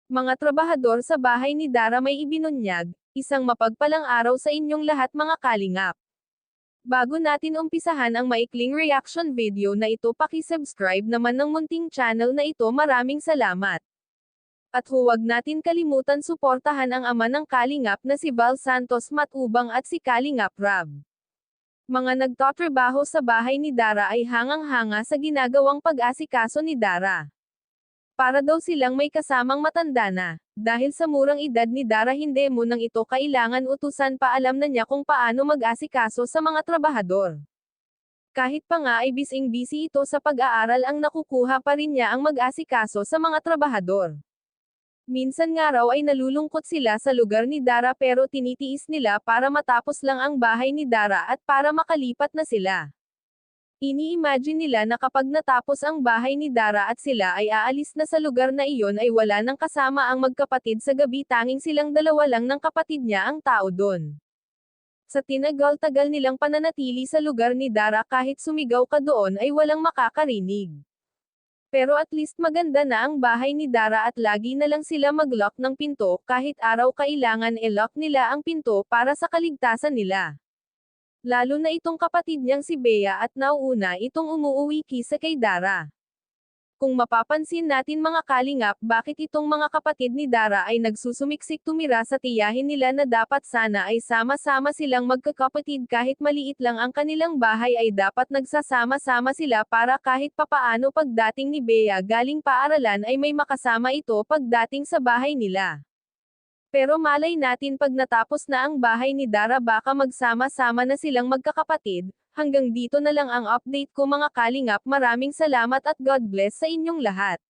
Mga trabahador sa bahay ni Dara may ibinunyag, isang mapagpalang araw sa inyong lahat mga kalingap. Bago natin umpisahan ang maikling reaction video na ito, paki-subscribe naman ng munting channel na ito, maraming salamat. At huwag natin kalimutan suportahan ang ama ng kalingap na si Val Santos Matubang at si Kalingap Rab. Mga nagtatrabaho sa bahay ni Dara ay hangang-hanga sa ginagawang pag-asikaso ni Dara. Para daw silang may kasamang matanda na, dahil sa murang edad ni Dara hindi mo nang ito kailangan utusan pa, alam na niya kung paano mag-asikaso sa mga trabahador. Kahit pa nga ay bising-busy ito sa pag-aaral, ang nakukuha pa rin niya ang mag-asikaso sa mga trabahador. Minsan nga raw ay nalulungkot sila sa lugar ni Dara pero tinitiis nila para matapos lang ang bahay ni Dara at para makalipat na sila. Ini-imagine nila na kapag natapos ang bahay ni Dara at sila ay aalis na sa lugar na iyon ay wala nang kasama ang magkapatid sa gabi, tanging silang dalawa lang ng kapatid niya ang tao doon. Sa tinagal-tagal nilang pananatili sa lugar ni Dara, kahit sumigaw ka doon ay walang makakarinig. Pero at least maganda na ang bahay ni Dara at lagi na lang sila mag-lock ng pinto, kahit araw kailangan i-lock nila ang pinto para sa kaligtasan nila. Lalo na itong kapatid niyang si Bea at nauuna itong umuuwi kisa kay Dara. Kung mapapansin natin mga kalingap, bakit itong mga kapatid ni Dara ay nagsusumiksik tumira sa tiyahin nila na dapat sana ay sama-sama silang magkakapatid, kahit maliit lang ang kanilang bahay ay dapat nagsasama-sama sila para kahit papaano pagdating ni Bea galing paaralan ay may makasama ito pagdating sa bahay nila. Pero malay natin pag natapos na ang bahay ni Dara baka magsama-sama na silang magkakapatid. Hanggang dito na lang ang update ko mga kalingap, maraming salamat at God bless sa inyong lahat.